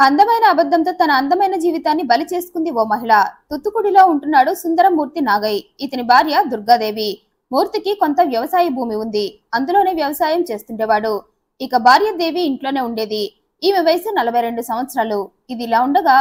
అందమైన అబద్ధంతో తన అందమైన జీవితాన్ని బలి చేసుకుంది ఓ మహిళ. తుత్తుకుడిలో ఉంటున్నాడు సుందరమూర్తి నాగయ్. ఇతని భార్య దుర్గాదేవి. మూర్తికి కొంత వ్యవసాయ భూమి ఉంది. అందులోనే వ్యవసాయం చేస్తుండేవాడు. ఇక భార్య దేవి ఇంట్లోనే ఉండేది. ఈమె వయసు 42 సంవత్సరాలు. ఇది ఇలా ఉండగా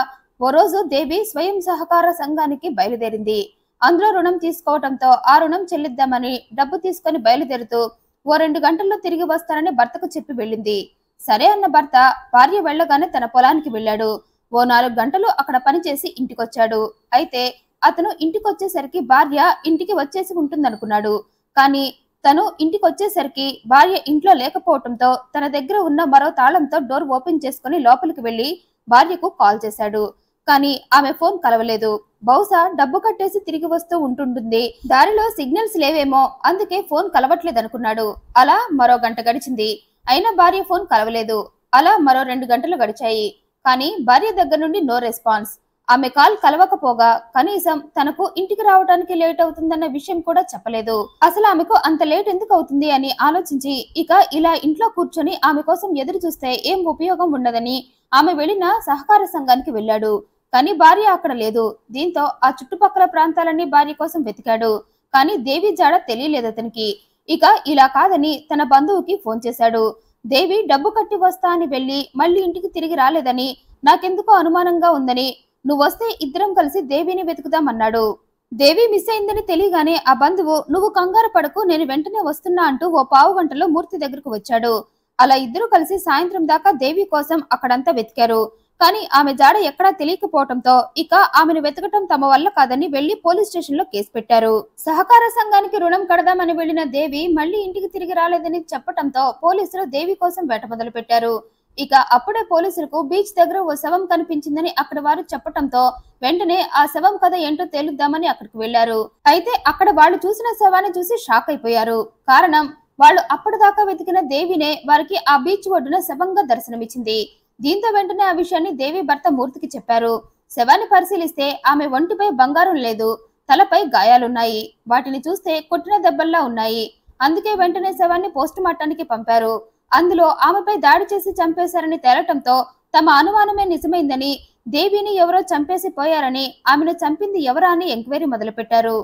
ఓ రోజు దేవి స్వయం సహకార సంఘానికి బయలుదేరింది. అందులో రుణం తీసుకోవటంతో ఆ రుణం చెల్లిద్దామని డబ్బు తీసుకుని బయలుదేరుతూ ఓ 2 గంటల్లో తిరిగి వస్తానని భర్తకు చెప్పి వెళ్ళింది. సరే అన్న భర్త భార్య వెళ్లగానే తన పొలానికి వెళ్ళాడు. ఓ 4 గంటలు అక్కడ పనిచేసి ఇంటికొచ్చాడు. అయితే అతను ఇంటికొచ్చేసరికి భార్య ఇంటికి వచ్చేసి ఉంటుందనుకున్నాడు. కానీ తను ఇంటికొచ్చేసరికి భార్య ఇంట్లో లేకపోవటంతో తన దగ్గర ఉన్న మరో తాళంతో డోర్ ఓపెన్ చేసుకుని లోపలికి వెళ్లి భార్యకు కాల్ చేశాడు. కానీ ఆమె ఫోన్ కలవలేదు. బహుశా డబ్బు కట్టేసి తిరిగి వస్తూ ఉంటుంటుంది. దారిలో సిగ్నల్స్ లేవేమో, అందుకే ఫోన్ కలవట్లేదనుకున్నాడు. అలా మరో గంట గడిచింది. అయినా భార్య ఫోన్ కలవలేదు. అలా మరో 2 గంటలు గడిచాయి. కానీ భార్య దగ్గర నుండి నో రెస్పాన్స్. ఆమె కాల్ కలవకపోగా కనీసం తనకు ఇంటికి రావడానికి లేట్ అవుతుందన్న విషయం కూడా చెప్పలేదు. అసలు ఆమెకు అంత లేట్ ఎందుకు అవుతుంది అని ఆలోచించి ఇక ఇలా ఇంట్లో కూర్చొని ఆమె కోసం ఎదురు చూస్తే ఏం ఉపయోగం ఉండదని ఆమె వెళ్లిన సహకార సంఘానికి వెళ్ళాడు. కానీ భార్య అక్కడ లేదు. దీంతో ఆ చుట్టుపక్కల ప్రాంతాలన్నీ భార్య కోసం వెతికాడు. కానీ దేవి జాడ తెలియలేదు అతనికి. ఇక ఇలా కాదని తన బంధువుకి ఫోన్ చేశాడు. దేవి డబ్బు కట్టి వస్తా అని వెళ్లి మళ్ళీ ఇంటికి తిరిగి రాలేదని నాకెందుకో అనుమానంగా ఉందని, నువ్వొస్తే ఇద్దరం కలిసి దేవిని వెతుకుదామన్నాడు. దేవి మిస్ అయిందని తెలియగానే ఆ బంధువు నువ్వు కంగారు పడకు, నేను వెంటనే వస్తున్నా అంటూ ఓ 15 గంటలో మూర్తి దగ్గరకు వచ్చాడు. అలా ఇద్దరు కలిసి సాయంత్రం దాకా దేవి కోసం అక్కడంతా వెతికారు. కానీ ఆమె జాడ ఎక్కడా తెలియకపోవటంతో ఇక ఆమెను వెతకటం తమ వల్ల కాదని వెళ్లి పోలీస్ స్టేషన్ లో కేసు పెట్టారు. సహకార సంఘానికి రుణం కడదామని వెళ్లిన దేవి మళ్లీ ఇంటికి తిరిగి రాలేదని చెప్పటంతో పోలీసులు దేవి కోసం వేట మొదలు పెట్టారు. ఇక అప్పుడే పోలీసులకు బీచ్ దగ్గర ఓ శవం కనిపించిందని అక్కడ వారు చెప్పటంతో వెంటనే ఆ శవం కథ ఏంటో తేలుద్దామని అక్కడికి వెళ్లారు. అయితే అక్కడ వాళ్ళు చూసిన శవాన్ని చూసి షాక్ అయిపోయారు. కారణం, వాళ్ళు అప్పటిదాకా వెతికిన దేవినే వారికి ఆ బీచ్ ఒడ్డున శవంగా దర్శనమిచ్చింది. దీంతో వెంటనే ఆ విషయాన్ని దేవి భర్త మూర్తికి చెప్పారు. శవాన్ని పరిశీలిస్తే ఆమె ఒంటిపై బంగారం లేదు, తలపై గాయాలున్నాయి. వాటిని చూస్తే కొట్టిన దెబ్బల్లా ఉన్నాయి. అందుకే వెంటనే శవాన్ని పోస్ట్ మార్టానికి పంపారు. అందులో ఆమెపై దాడి చేసి చంపేశారని తేలటంతో తమ అనుమానమే నిజమైందని, దేవిని ఎవరో చంపేసి పోయారని, ఆమెను చంపింది ఎవరా అని ఎంక్వైరీ మొదలుపెట్టారు.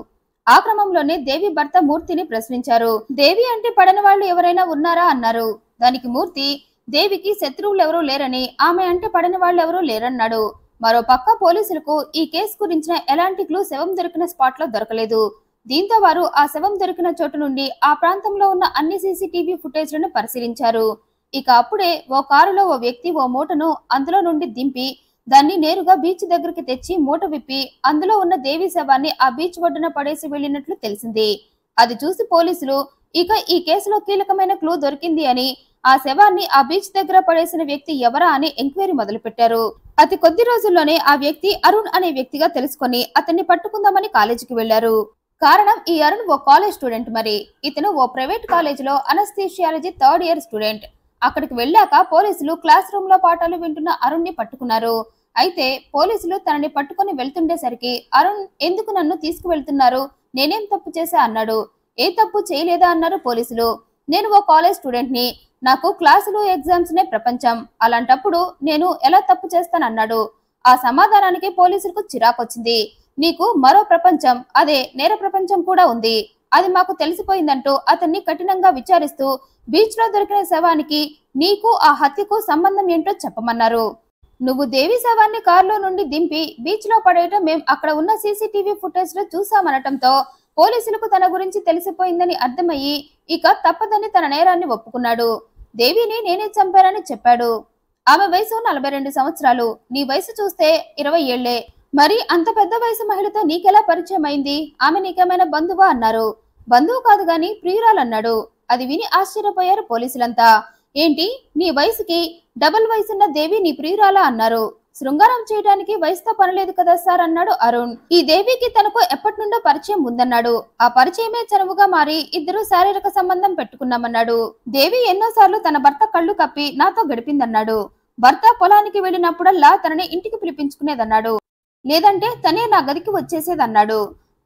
ఆ క్రమంలోనే దేవి భర్త మూర్తిని ప్రశ్నించారు. దేవి అంటే పడని వాళ్ళు ఎవరైనా ఉన్నారా అన్నారు. దానికి మూర్తి, దేవికి శత్రువులెవరూ లేరని, ఆమె అంటే పడని వాళ్ళెవరూ లేరన్నాడు. మరో పక్క పోలీసులకు ఈ కేసు గురించిన ఎలాంటి క్లూ శవం దొరికిన స్పాట్ లో దొరకలేదు. దీంతో వారు ఆ శవం దొరికిన చోటు నుండి ఆ ప్రాంతంలో ఉన్న అన్ని సీసీటీవీ ఫుటేజ్లను పరిశీలించారు. ఇక అప్పుడే ఓ కారులో ఓ వ్యక్తి ఓ మూటను అందులో నుండి దింపి దాన్ని నేరుగా బీచ్ దగ్గరికి తెచ్చి మూట విప్పి అందులో ఉన్న దేవి శవాన్ని ఆ బీచ్ ఒడ్డున పడేసి వెళ్లినట్లు తెలిసింది. అది చూసి పోలీసులు ఇక ఈ కేసులో కీలకమైన క్లూ దొరికింది అని, ఆ శవాన్ని ఆ బీచ్ దగ్గర పడేసిన వ్యక్తి ఎవరా అని ఎంక్వైరీ మొదలు పెట్టారు. అతి కొద్ది రోజుల్లోనే ఆ వ్యక్తి అరుణ్ అనే వ్యక్తిగా తెలుసుకొని అతన్ని పట్టుకుందామని కాలేజీకి వెళ్లారు. కారణం, ఈ అరుణ్ ఓ కాలేజ్ స్టూడెంట్. మరి ఇతను ఓ ప్రైవేట్ కాలేజీలో అనస్థీషియాలజీ 3rd ఇయర్ స్టూడెంట్. అక్కడికి వెళ్ళాక పోలీసులు క్లాస్ రూమ్ లో పాఠాలు వింటున్న అరుణ్ ని పట్టుకున్నారు. అయితే పోలీసులు తనని పట్టుకుని వెళ్తుండేసరికి అరుణ్, ఎందుకు నన్ను తీసుకువెళ్తున్నారు, నేనేం తప్పు చేశా అన్నాడు. ఏ తప్పు చేయలేదా అన్నారు పోలీసులు. నేను ఓ కాలేజ్ స్టూడెంట్ ని, నాకు క్లాసులు ఎగ్జామ్స్ నే ప్రపంచం, అలాంటప్పుడు నేను ఎలా తప్పు చేస్తానన్నాడు. ఆ సమాధానానికి పోలీసులకు చిరాకొచ్చింది. నీకు మరో ప్రపంచం, అదే నేర ప్రపంచం కూడా ఉంది, అది మాకు తెలిసిపోయిందంటూ అతన్ని కఠినంగా విచారిస్తూ బీచ్ లో దొరికిన శవానికి నీకు ఆ హత్యకు సంబంధం ఏంటో చెప్పమన్నారు. నువ్వు దేవి శవాన్ని కారులో నుండి దింపి బీచ్ లో పడేయటం మేం అక్కడ ఉన్న సీసీటీవీ ఫుటేజ్ లో చూసామనటంతో పోలీసులకు తన గురించి తెలిసిపోయిందని అర్థమయ్యి ఇక తప్పదని తన నేరాన్ని ఒప్పుకున్నాడు. దేవిని నేనే చంపానని చెప్పాడు. ఆమె వయసు 42 సంవత్సరాలు. నీ వయసు చూస్తే 20 ఏళ్లే. మరి అంత పెద్ద వయసు మహిళతో నీకెలా పరిచయం అయింది, ఆమె నీకేమైనా బంధువా అన్నారు. బంధువు కాదు గాని ప్రియురాలన్నాడు. అది విని ఆశ్చర్యపోయారు పోలీసులంతా. ఏంటి, నీ వయసుకి డబుల్ వయసున్న దేవి నీ ప్రియురాలా అన్నారు. శృంగారం చేయడానికి వయసుతో పనిలేదు కదా సార్ అన్నాడు అరుణ్. ఈ దేవికి తనకు ఎప్పటి నుండో పరిచయం ఉందన్నాడు. ఆ పరిచయమే చనువుగా మారి ఇద్దరు శారీరక సంబంధం పెట్టుకున్నామన్నాడు. దేవి ఎన్నోసార్లు తన భర్త కళ్ళు కప్పి నాతో గడిపిందన్నాడు. భర్త పొలానికి వెళ్ళినప్పుడల్లా తనని ఇంటికి పిలిపించుకునేదన్నాడు. లేదంటే తనే నా గదికి వచ్చేసేదన్నాడు.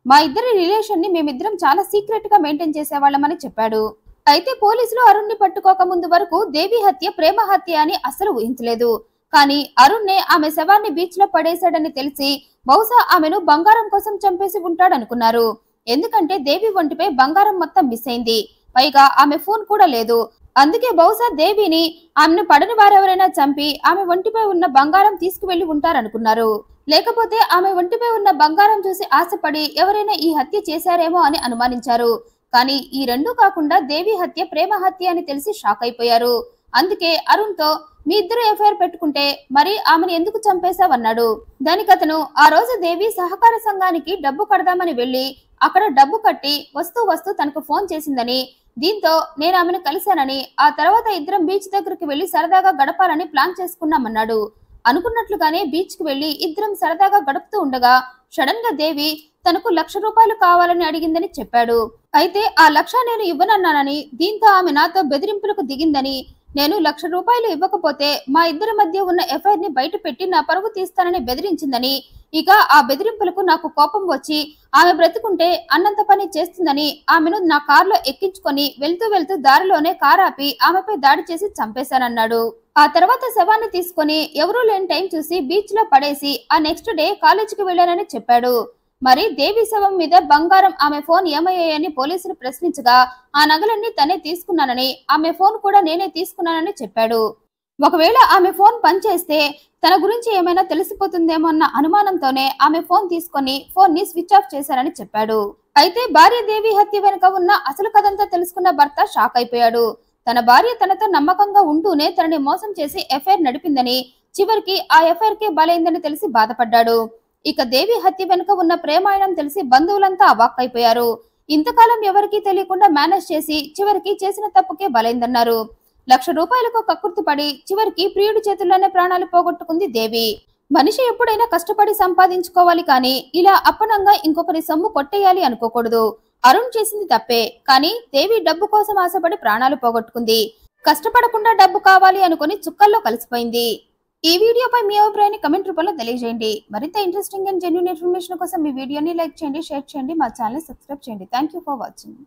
మా ఇద్దరి రిలేషన్ ని మేమిద్దరం చాలా సీక్రెట్ గా మెయింటైన్ చేసేవాళ్ళమని చెప్పాడు. అయితే పోలీసులు అరుణ్ ని పట్టుకోక ముందు వరకు దేవి హత్య ప్రేమ హత్య అని అస్సలు ఊహించలేదు. కానీ అరుణ్ నే ఆమె శవాన్ని బీచ్ లో పడేశాడని తెలిసి బహుశా ఆమెను బంగారం కోసం చంపేసి ఉంటాడనుకున్నారు. ఎందుకంటే దేవి ఒంటిపై బంగారం మొత్తం మిస్ అయింది. పైగా ఆమె ఫోన్ కూడా లేదు. అందుకే బహుశా దేవిని ఆమెను పడని వారెవరైనా చంపి ఆమె ఒంటిపై ఉన్న బంగారం తీసుకువెళ్లి ఉంటారనుకున్నారు. లేకపోతే ఆమె ఒంటిపై ఉన్న బంగారం చూసి ఆశపడి ఎవరైనా ఈ హత్య చేశారేమో అని అనుమానించారు. కానీ ఈ రెండూ కాకుండా దేవి హత్య ప్రేమ హత్య అని తెలిసి షాక్ అయిపోయారు. అందుకే అరుణ్ తో మీ ఇద్దరు ఎఫ్ఐఆర్ పెట్టుకుంటే మరి ఆమెను ఎందుకు చంపేశావన్నాడు. దానికి అతను ఆ రోజు దేవి సహకార సంఘానికి డబ్బు కడదామని వెళ్లి అక్కడ డబ్బు కట్టి వస్తూ తనకు ఫోన్ చేసిందని, దీంతో నేను ఆమెను కలిశానని, ఆ తర్వాత ఇద్దరం బీచ్ దగ్గరికి వెళ్లి సరదాగా గడపాలని ప్లాన్ చేసుకున్నామన్నాడు. అనుకున్నట్లుగానే బీచ్ కి వెళ్లి ఇద్దరం సరదాగా గడుపుతూ ఉండగా సడన్ గా దేవి తనకు 1,00,000 రూపాయలు కావాలని అడిగిందని చెప్పాడు. అయితే ఆ 1,00,000 నేను ఇవ్వనన్నానని, దీంతో ఆమె నాతో బెదిరింపులకు దిగిందని, నేను 1,00,000 రూపాయలు ఇవ్వకపోతే మా ఇద్దరి మధ్య ఉన్న ఎఫ్ఐఆర్ ని బయట పెట్టి నా పరువు తీస్తానని బెదిరించిందని, ఇక ఆ బెదిరింపులకు నాకు కోపం వచ్చి ఆమె బ్రతుకుంటే అన్నంత పని చేస్తుందని ఆమెను నా కారులో ఎక్కించుకొని వెళ్తూ దారిలోనే కారు ఆపి ఆమెపై దాడి చేసి చంపేశానన్నాడు. ఆ తర్వాత శవాన్ని తీసుకొని ఎవరూ లేని టైం చూసి బీచ్ లో పడేసి ఆ నెక్స్ట్ డే కాలేజీకి వెళ్లానని చెప్పాడు. మరి దేవి శవం మీద బంగారం, ఆమె ఫోన్ ఏమయ్యాయని పోలీసులు ప్రశ్నించగా ఆ నగలన్నీ తనే తీసుకున్నానని, ఆమె ఫోన్ కూడా నేనే తీసుకున్నానని చెప్పాడు. ఒకవేళ ఆమె ఫోన్ పనిచేస్తే తన గురించి ఏమైనా తెలిసిపోతుందేమో అన్న అనుమానంతోనే ఆమె ఫోన్ తీసుకొని ఫోన్ ని స్విచ్ ఆఫ్ చేశారని చెప్పాడు. అయితే భార్య దేవి హత్య వెనుక ఉన్న అసలు కథంతా తెలుసుకున్న భర్త షాక్ అయిపోయాడు. తన భార్య తనతో నమ్మకంగా ఉంటూనే తనని మోసం చేసి ఎఫ్ఐఆర్ నడిపిందని, చివరికి ఆ ఎఫ్ఐఆర్ కే బలైందని తెలిసి బాధపడ్డాడు. ఇక దేవి హత్య వెనుక ఉన్న ప్రేమాయణం తెలిసి బంధువులంతా అవాక్కైపోయారు. ఇంతకాలం ఎవరికీ తెలియకుండా మేనేజ్ చేసి చివరికి చేసిన తప్పుకే బలైందన్నారు. 1,00,000 రూపాయలకు కక్కుర్తి పడి చివరికి ప్రియుడి చేతుల్లోనే ప్రాణాలు పోగొట్టుకుంది దేవి. మనిషి ఎప్పుడైనా కష్టపడి సంపాదించుకోవాలి, కానీ ఇలా అప్పనంగా ఇంకొకరి సొమ్ము కొట్టేయాలి అనుకోకూడదు. అరుణ్ చేసింది తప్పే, కానీ దేవి డబ్బు కోసం ఆశపడి ప్రాణాలు పోగొట్టుకుంది. కష్టపడకుండా డబ్బు కావాలి అనుకుని చుక్కల్లో కలిసిపోయింది. ఈ వీడియోపై మీ అభిప్రాయాన్ని కమెంట్ రూపంలో తెలియజేయండి. మరింత ఇంట్రెస్టింగ్ అండ్ జెన్యూన్ ఇన్ఫర్మేషన్ కోసం మీ వీడియోని లైక్ చేయండి, షేర్ చేయండి, మా ఛానల్ సబ్స్క్రైబ్ చేయండి. Thank you for watching.